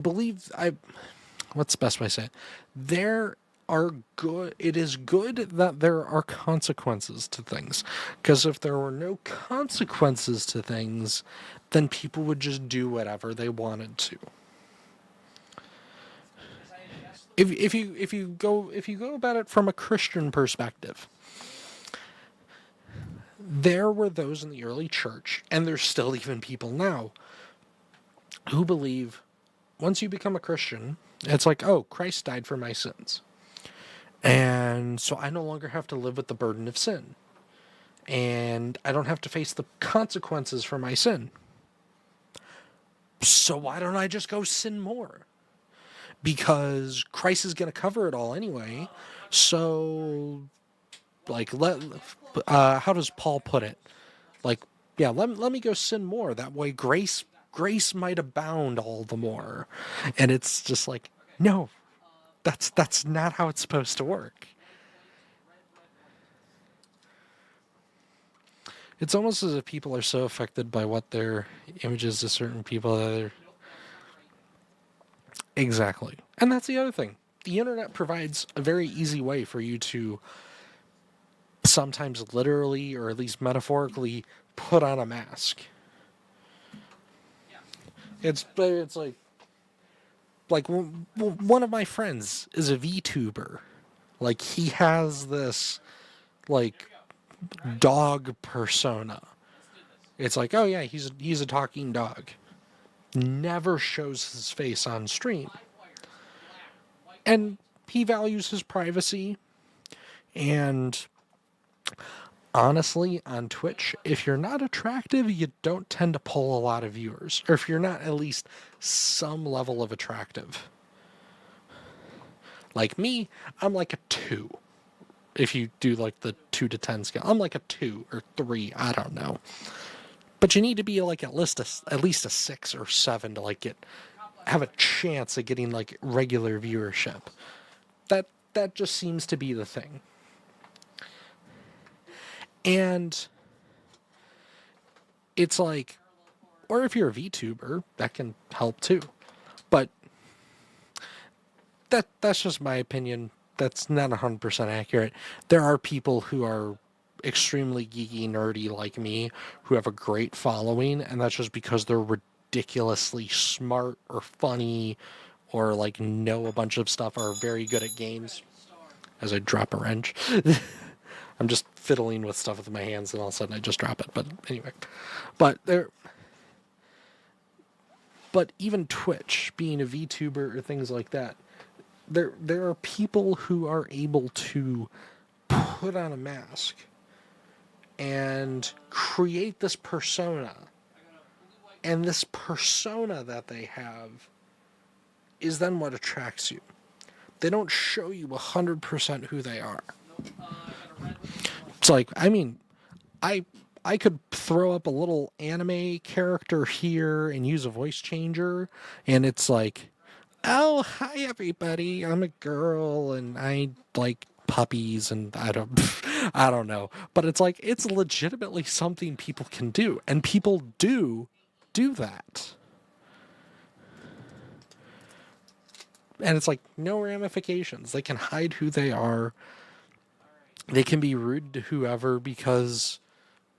believe I what's the best way to say it? There are good it is good that there are consequences to things. Because if there were no consequences to things, then people would just do whatever they wanted to. If you go about it from a Christian perspective, there were those in the early church, and there's still even people now, who believe once you become a Christian, it's like, oh, Christ died for my sins. And so I no longer have to live with the burden of sin. And I don't have to face the consequences for my sin. So why don't I just go sin more? Because Christ is going to cover it all anyway. So, like, how does Paul put it? Like, yeah, let me go sin more. That way grace might abound all the more. And it's just like, no, that's not how it's supposed to work. It's almost as if people are so affected by what their images to certain people that they're... Exactly. And that's the other thing. The internet provides a very easy way for you to sometimes literally or at least metaphorically put on a mask. It's like one of my friends is a VTuber. Like, he has this like dog persona. It's like, oh yeah, he's a talking dog. Never shows his face on stream. And he values his privacy. And honestly, on Twitch, if you're not attractive, you don't tend to pull a lot of viewers. Or if you're not at least some level of attractive. Like me, I'm like a 2. If you do like the 2 to 10 scale, I'm like a 2 or 3, I don't know. But you need to be like at least a 6 or 7 to like have a chance of getting like regular viewership. That just seems to be the thing. And it's like, or if you're a VTuber, that can help too. But that's just my opinion. That's not 100% accurate. There are people who are extremely geeky, nerdy like me who have a great following, and that's just because they're ridiculously smart or funny or like know a bunch of stuff, or are very good at games. As I drop a wrench. I'm just fiddling with stuff with my hands, and all of a sudden I just drop it. But anyway, but even Twitch, being a VTuber or things like that, there are people who are able to put on a mask and create this persona, and this persona that they have is then what attracts you. They don't show you 100% who they are. It's like, I mean, I could throw up a little anime character here and use a voice changer, and it's like, oh, hi everybody, I'm a girl and I like puppies, and I don't know. But it's like, it's legitimately something people can do, and people do that. And it's like, no ramifications. They can hide who they are. They can be rude to whoever, because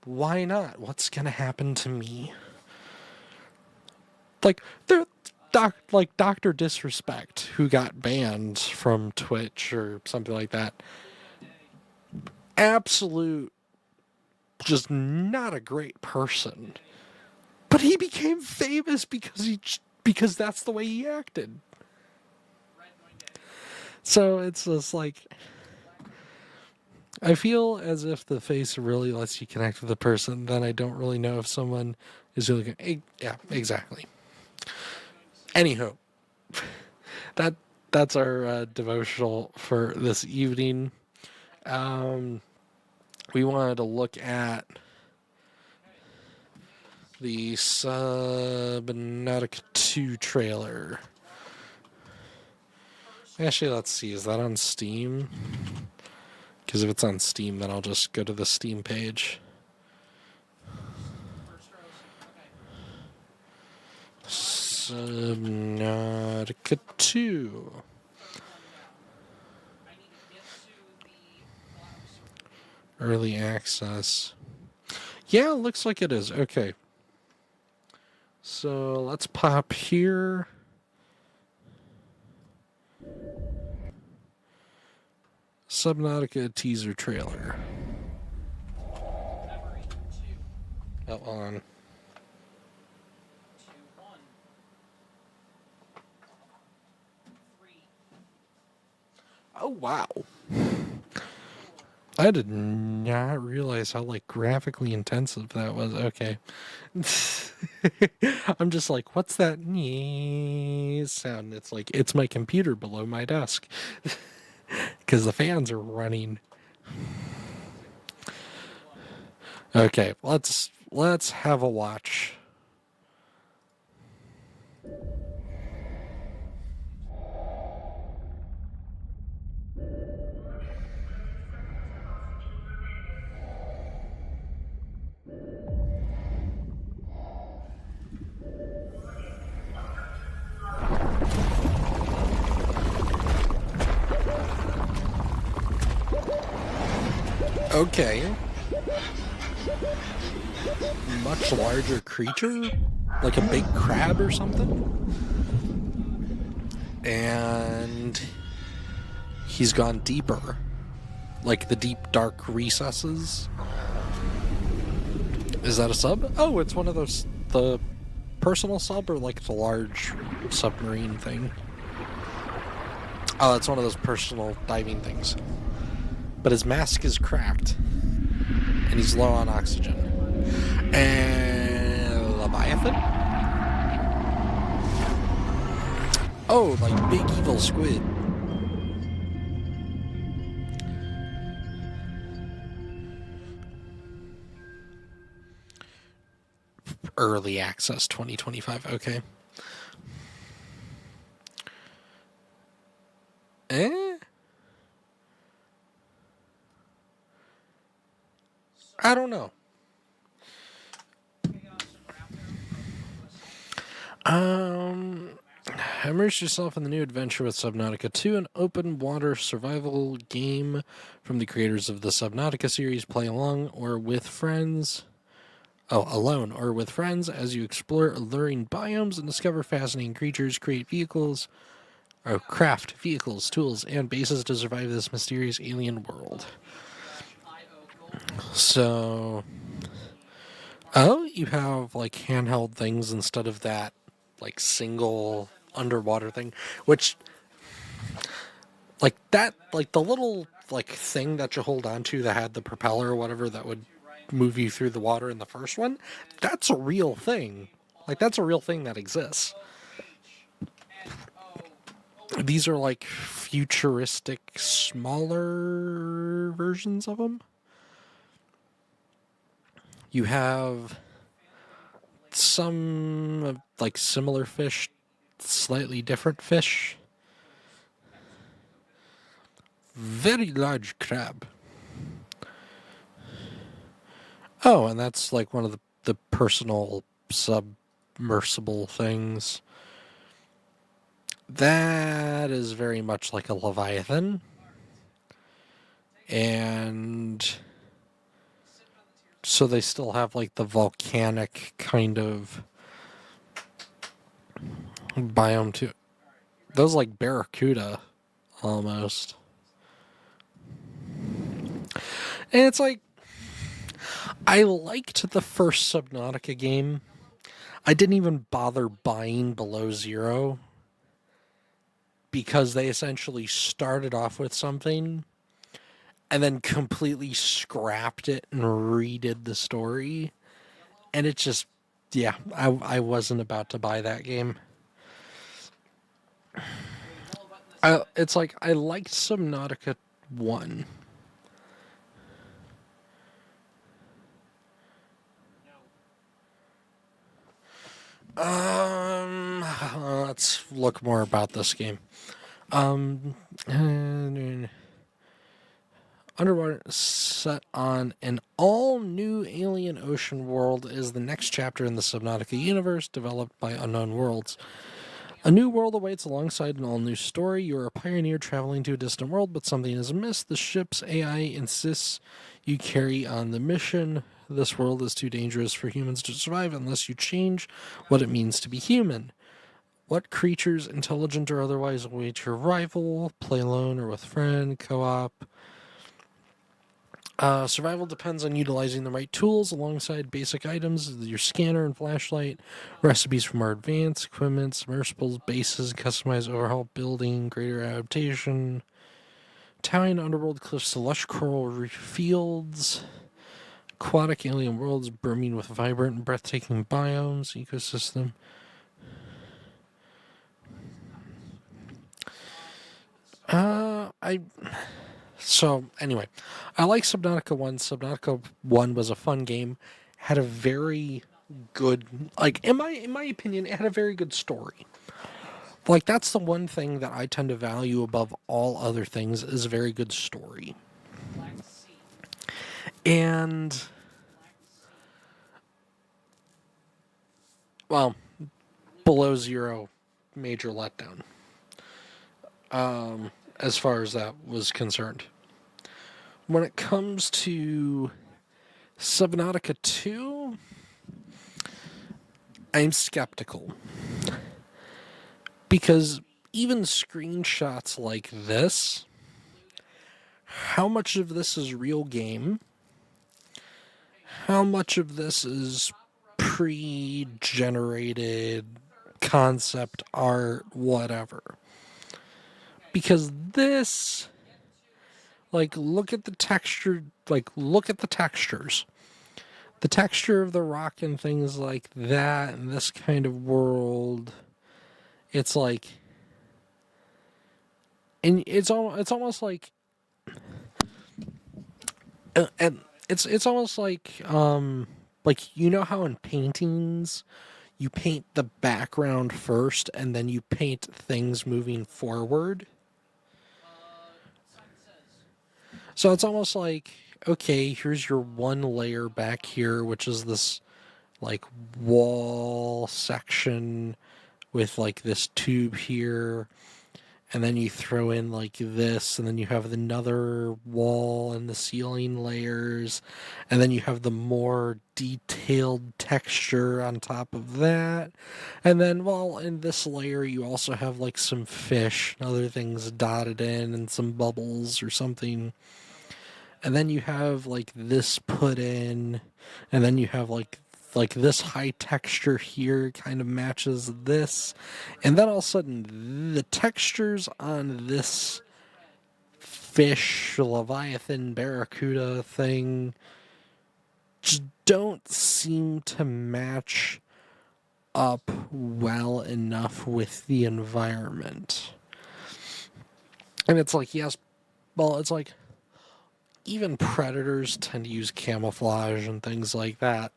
why not? What's going to happen to me? Like, they're like Dr. Disrespect, who got banned from Twitch or something like that. Absolute, just not a great person. But he became famous because that's the way he acted. So it's just like, I feel as if the face really lets you connect with the person. Then I don't really know if someone is really good. Yeah, exactly. Anywho, that's our devotional for this evening. We wanted to look at the Subnautica 2 trailer. Actually, let's see. Is that on Steam? Because if it's on Steam, then I'll just go to the Steam page. Subnautica 2. Early access. Yeah, looks like it is. Okay. So let's pop here. Subnautica teaser trailer. Oh, on. Oh, wow. I did not realize how, like, graphically intensive that was. Okay. I'm just like, what's that sound? It's like, it's my computer below my desk. Because the fans are running. Okay, let's have a watch. Okay. Much larger creature? Like a big crab or something? And he's gone deeper. Like the deep, dark recesses. Is that a sub? Oh, it's one of those, the personal sub or like the large submarine thing? Oh, it's one of those personal diving things. But his mask is cracked. And he's low on oxygen. And Leviathan? Oh, like big evil squid. Early access 2025. Okay. I don't know. Immerse yourself in the new adventure with Subnautica 2, an open water survival game from the creators of the Subnautica series. Play along or with friends. Oh, alone or with friends as you explore alluring biomes and discover fascinating creatures, craft vehicles, tools, and bases to survive this mysterious alien world. So, oh, you have like handheld things instead of that like single underwater thing, which like that, like the little like thing that you hold on to that had the propeller or whatever that would move you through the water in the first one, that's a real thing. Like that's a real thing that exists. These are like futuristic, smaller versions of them. You have some like similar fish, slightly different fish. Very large crab. Oh, and that's like one of the personal submersible things. That is very much like a Leviathan. And so they still have like the volcanic kind of biome too. Those like barracuda almost. And it's like, I liked the first Subnautica game. I didn't even bother buying Below Zero because they essentially started off with something and then completely scrapped it and redid the story. And it just, yeah, I wasn't about to buy that game. It's like, I liked Subnautica 1. Let's look more about this game. Underwater set on an all-new alien ocean world is the next chapter in the Subnautica universe developed by Unknown Worlds. A new world awaits alongside an all-new story. You are a pioneer traveling to a distant world, but something is amiss. The ship's AI insists you carry on the mission. This world is too dangerous for humans to survive unless you change what it means to be human. What creatures, intelligent or otherwise, await your arrival? Play alone or with friend, co-op. Survival depends on utilizing the right tools alongside basic items, your scanner and flashlight, recipes for more advanced equipment, submersibles, bases, customized overhaul building, greater adaptation, towering underworld cliffs to lush coral reef fields, aquatic alien worlds brimming with vibrant and breathtaking biomes, ecosystem. So anyway, I like Subnautica 1. Subnautica 1 was a fun game. Had a very good, like, in my opinion, it had a very good story. Like, that's the one thing that I tend to value above all other things is a very good story. And, well, Below Zero, major letdown. As far as that was concerned. When it comes to Subnautica 2, I'm skeptical. Because even screenshots like this, how much of this is real game? How much of this is pre-generated concept art, whatever? Because this, like, look at the texture, like, look at the textures. The texture of the rock and things like that in this kind of world, it's like, and it's almost like, and it's almost like you know how in paintings you paint the background first and then you paint things moving forward. So it's almost like, okay, here's your one layer back here, which is this like wall section with like this tube here, and then you throw in like this, and then you have another wall and the ceiling layers, and then you have the more detailed texture on top of that. And then, well, in this layer, you also have like some fish and other things dotted in and some bubbles or something. And then you have like this put in, and then you have like this high texture here kind of matches this, and then all of a sudden the textures on this fish leviathan barracuda thing just don't seem to match up well enough with the environment. And it's like, yes, well, it's like even predators tend to use camouflage and things like that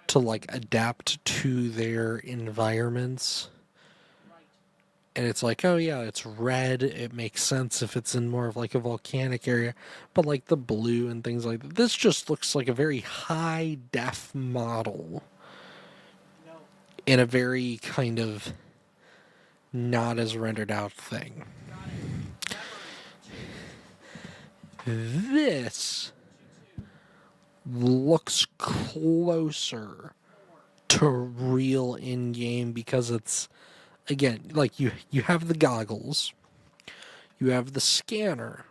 to like adapt to their environments. And it's like, oh yeah, it's red. It makes sense if it's in more of like a volcanic area. But like the blue and things like that, this just looks like a very high def model in a very kind of not as rendered out thing. This looks closer to real in-game because it's, again, like you have the goggles, you have the scanner,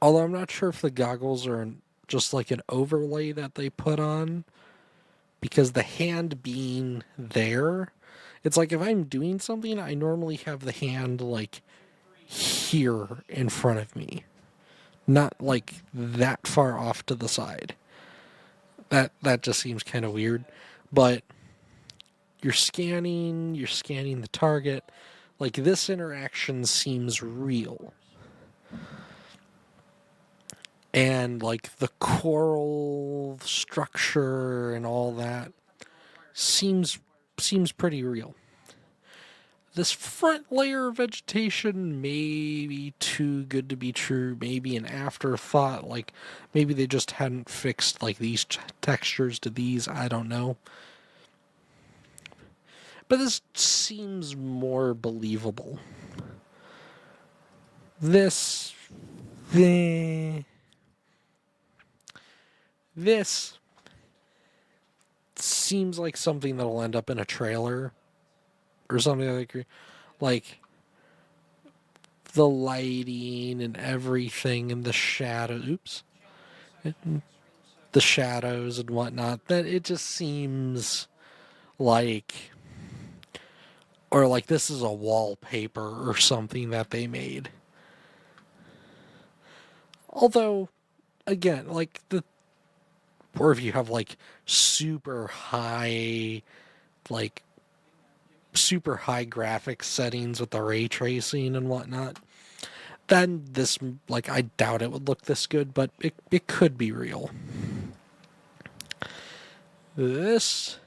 although I'm not sure if the goggles are just like an overlay that they put on, because the hand being there, it's like if I'm doing something, I normally have the hand like here in front of me, not like that far off to the side. That just seems kind of weird, but you're scanning the target. Like, this interaction seems real. And like the coral structure and all that seems pretty real. This front layer of vegetation may be too good to be true, maybe an afterthought, like maybe they just hadn't fixed like these textures to these, I don't know. But this seems more believable. This this seems like something that'll end up in a trailer or something like the lighting and everything and the shadow. Oops, the shadows and whatnot. That it just seems like, or like this is a wallpaper or something that they made. Although, again, like or if you have like like super high graphics settings with the ray tracing and whatnot, then this, like, I doubt it would look this good, but it could be real. This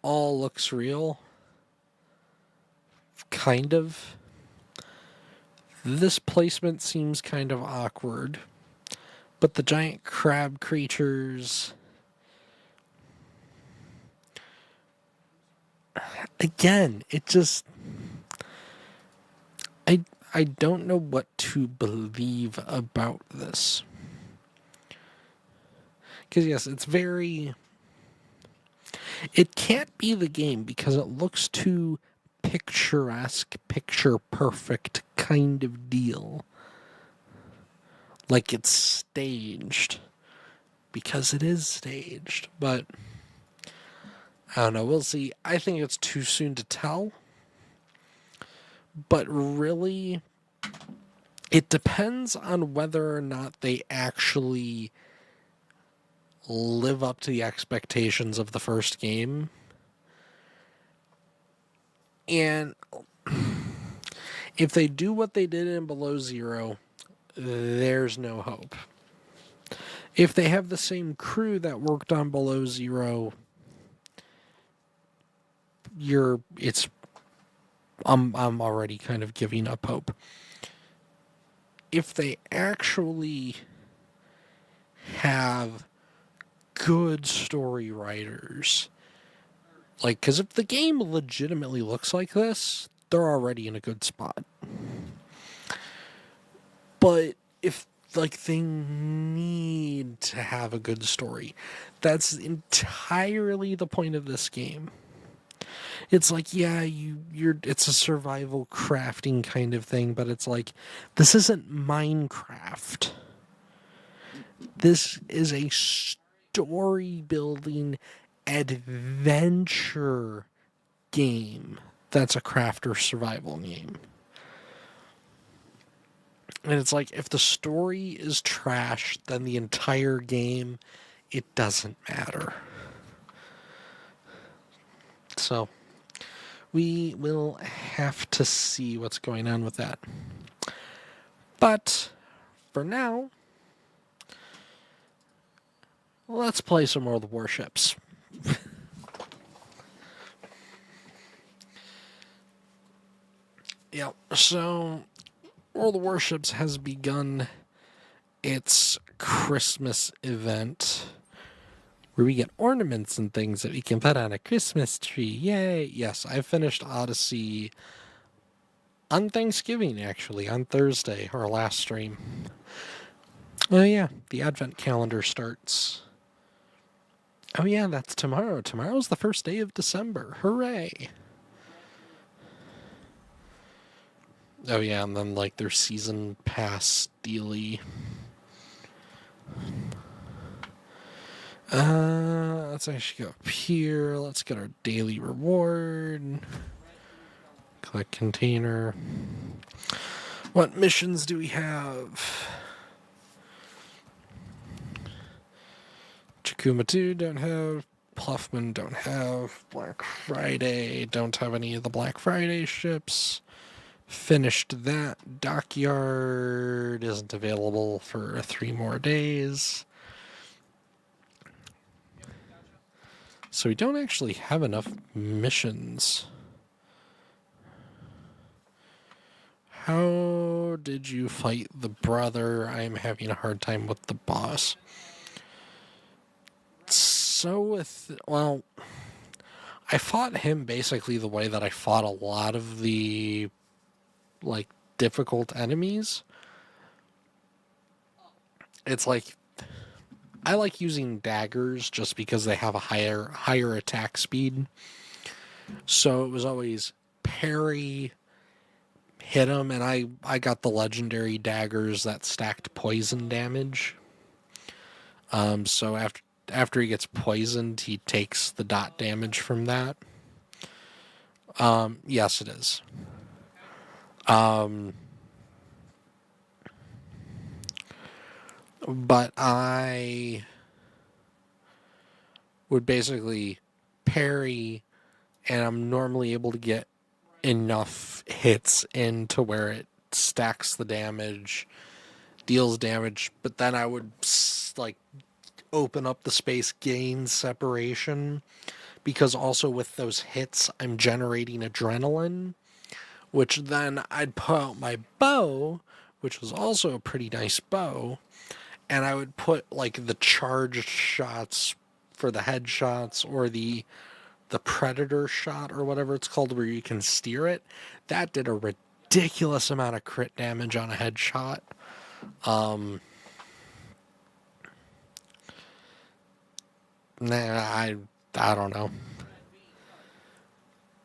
all looks real. Kind of. This placement seems kind of awkward. But the giant crab creatures... Again, it just... I don't know what to believe about this. Because, yes, it's very... It can't be the game because it looks too picturesque, picture perfect kind of deal. Like it's staged. Because it is staged. But I don't know, we'll see. I think it's too soon to tell. But really, it depends on whether or not they actually live up to the expectations of the first game. And if they do what they did in Below Zero, there's no hope. If they have the same crew that worked on Below Zero, I'm already kind of giving up hope. If they actually have good story writers, like, because if the game legitimately looks like this, they're already in a good spot. But if, like, they need to have a good story, that's entirely the point of this game. It's like, yeah, it's a survival crafting kind of thing, but it's like, this isn't Minecraft. This is a story building adventure game that's a craft or survival game. And it's like, if the story is trash, then the entire game, it doesn't matter. So we will have to see what's going on with that. But for now, let's play some World of Warships. Yeah, so World of Warships has begun its Christmas event where we get ornaments and things that we can put on a Christmas tree. Yay! Yes, I finished Odyssey on Thanksgiving, actually, on Thursday, our last stream. Oh yeah, the Advent calendar starts. Oh yeah, that's tomorrow. Tomorrow's the first day of December. Hooray! Oh yeah, and then like their season pass dealy. Let's actually go up here. Let's get our daily reward. Collect container. What missions do we have? Chakuma 2 don't have. Pluffman don't have. Black Friday don't have any of the Black Friday ships. Finished that. Dockyard isn't available for 3 more days. So we don't actually have enough missions. How did you fight the brother? I'm having a hard time with the boss. Well, I fought him basically the way that I fought a lot of the, like, difficult enemies. It's like, I like using daggers just because they have a higher attack speed. So it was always parry, hit him, and I got the legendary daggers that stacked poison damage. So after he gets poisoned, he takes the dot damage from that. Yes, it is. But I would basically parry, and I'm normally able to get enough hits in to where it stacks the damage, deals damage, but then I would like open up the space, gain separation, because also with those hits I'm generating adrenaline, which then I'd pull out my bow, which was also a pretty nice bow, and I would put like the charged shots for the headshots, or the predator shot, or whatever it's called, where you can steer it. That did a ridiculous amount of crit damage on a headshot. I don't know.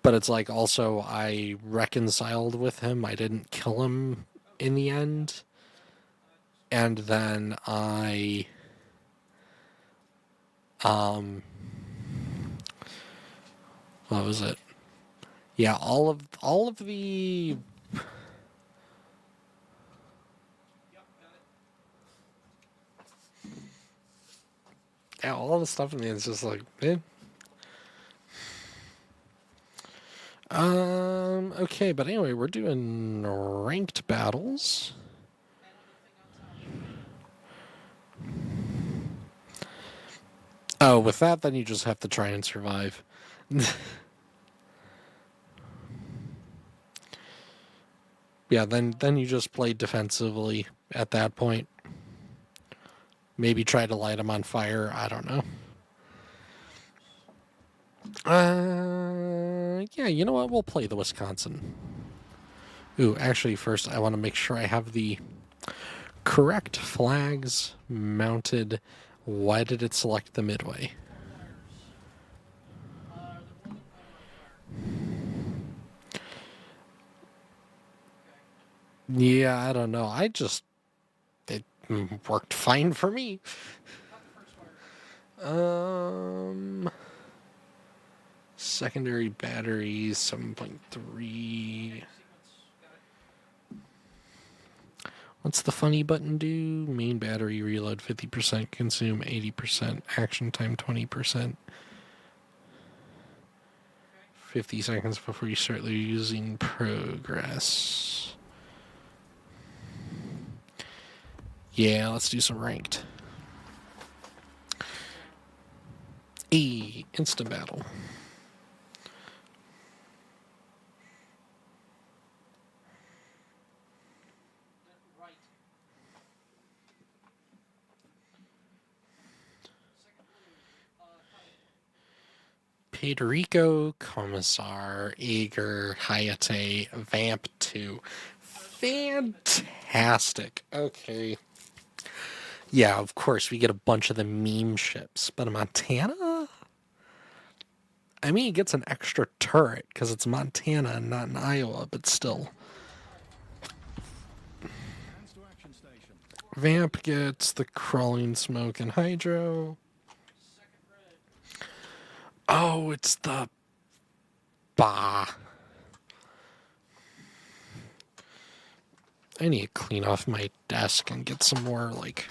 But it's like, also, I reconciled with him. I didn't kill him in the end. And then I what was it? Yeah, all of the yeah, all the stuff in me is just like, eh. Okay, but anyway, we're doing ranked battles. Oh, with that, then you just have to try and survive. Yeah, then you just play defensively at that point. Maybe try to light them on fire. I don't know. Yeah, you know what? We'll play the Wisconsin. Ooh, actually, first I want to make sure I have the correct flags mounted. Why did it select the Midway? Yeah, I don't know. It worked fine for me. Secondary batteries, 7.3. What's the funny button do? Main battery reload 50%, consume 80%, action time 20%. 50 seconds before you start losing progress. Yeah, let's do some ranked. Instant battle. Pedrico, Commissar, Ager, Hayate, Vamp 2. Fantastic. Okay. Yeah, of course, we get a bunch of the meme ships, but Montana? I mean, it gets an extra turret because it's Montana and not in Iowa, but still. Vamp gets the crawling smoke and hydro. Oh, it's the bah. I need to clean off my desk and get some more, like,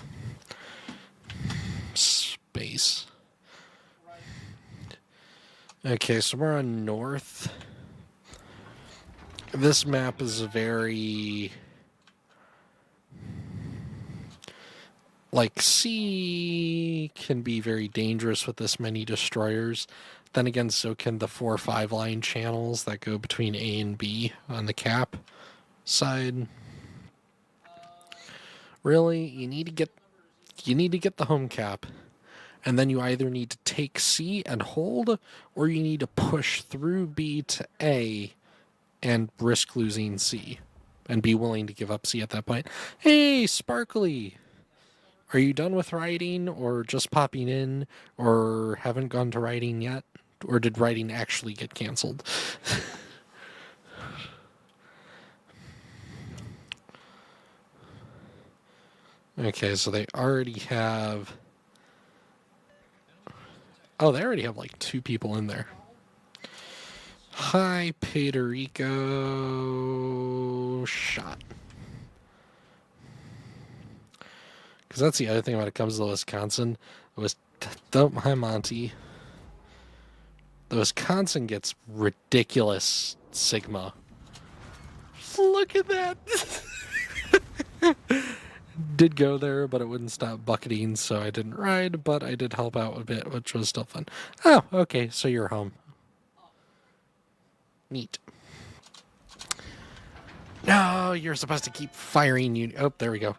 space. Okay, so we're on north. This map is very... like, sea can be very dangerous with this many destroyers. Then again, so can the 4-5 line channels that go between A and B on the cap. side. Really, you need to get the home cap, and then you either need to take C and hold, or you need to push through B to A and risk losing C, and be willing to give up C at that point. Hey, Sparkly! Are you done with writing, or just popping in, or haven't gone to writing yet? Or did writing actually get canceled? Okay, so they already have... Oh, they already have like 2 people in there. Hi, Pederico. Shot. Because that's the other thing when it comes to Wisconsin. Hi, Monty. The Wisconsin gets ridiculous Sigma. Look at that. Did go there, but it wouldn't stop bucketing, so I didn't ride, but I did help out a bit, which was still fun. Oh, okay, so you're home. Neat. No, you're supposed to keep firing. Oh, there we go.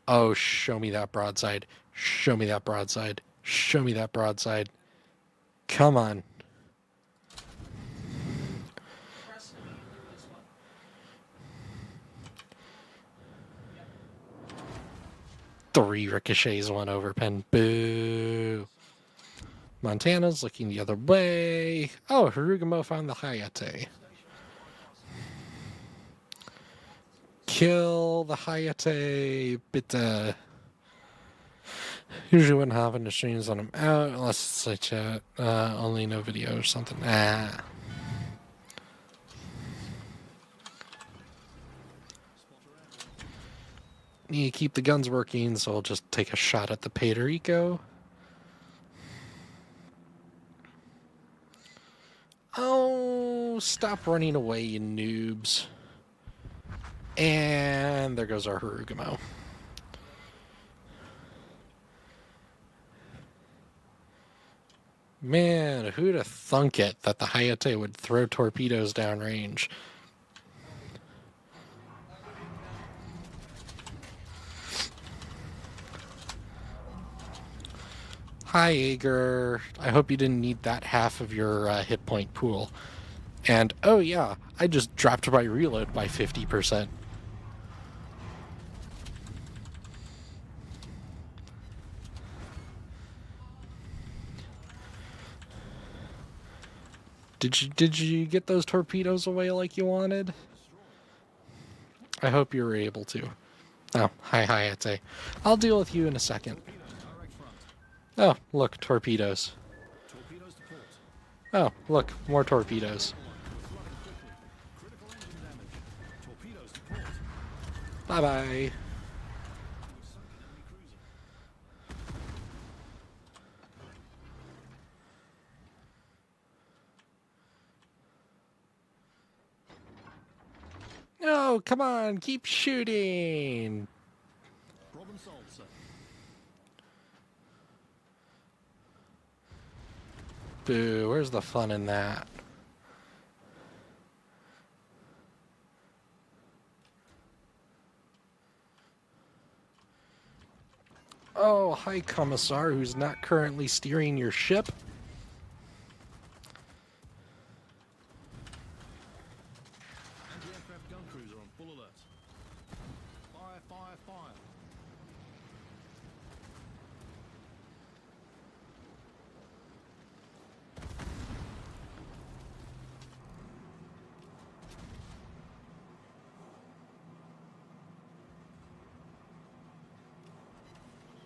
Oh, show me that broadside. Show me that broadside. Show me that broadside. Come on. Three ricochets, 1 overpen. Boo. Montana's looking the other way. Oh, Harugamo found the Hayate. Kill the Hayate. Bitte. Usually wouldn't happen to streams when I'm out, unless it's like chat. Only no video or something. Need to keep the guns working, so I'll just take a shot at the Pederico. Oh, stop running away, you noobs. And there goes our Harugamo. Man, who'd have thunk it that the Hayate would throw torpedoes downrange? Hi, Ager. I hope you didn't need that half of your hit point pool. And, oh yeah, I just dropped my reload by 50%. Did you get those torpedoes away like you wanted? I hope you were able to. Oh, hi, Hayate. I'll deal with you in a second. Oh, look, torpedoes. Oh, look, more torpedoes. Bye-bye. No, come on, keep shooting. Problem solved, sir. Boo, where's the fun in that? Oh, hi, Commissar, who's not currently steering your ship. Anti-aircraft gun cruiser on full alert. Fire, fire, fire.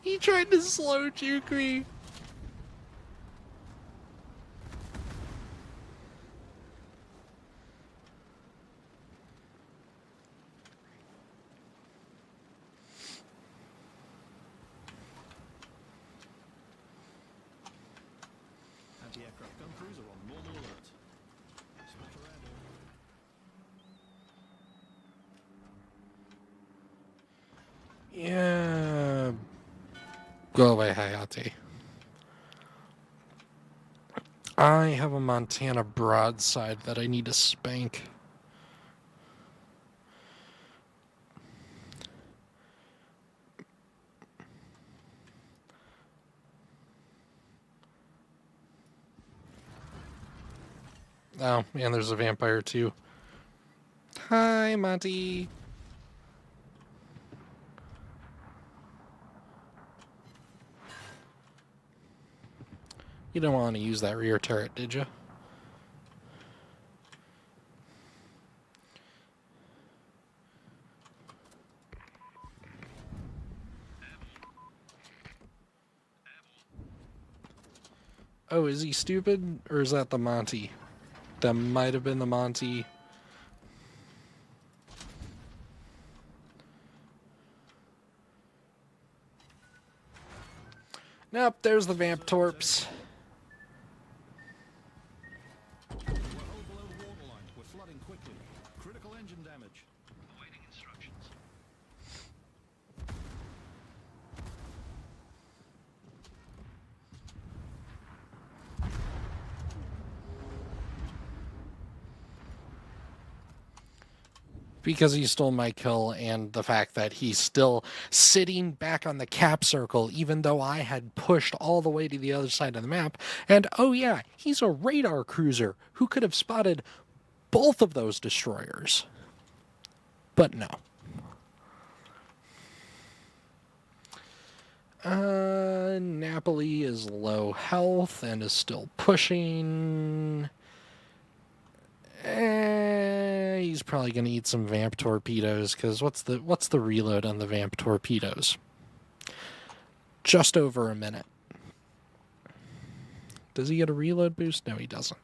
He tried to slow juke me. Anti-aircraft gun cruiser on normal alert. Spotter airborne. Yeah. Go away, Hayate. I have a Montana broadside that I need to spank. Oh, and there's a vampire too. Hi, Monty. You don't want to use that rear turret, did you? Oh, is he stupid? Or is that the Monty? That might have been the Monty. Nope, there's the Vamp Torps. Because he stole my kill, and the fact that he's still sitting back on the cap circle, even though I had pushed all the way to the other side of the map. And oh yeah, he's a radar cruiser who could have spotted both of those destroyers. But no. Napoli is low health and is still pushing. He's probably going to eat some vamp torpedoes, because what's the reload on the vamp torpedoes? Just over a minute. Does he get a reload boost? No, he doesn't.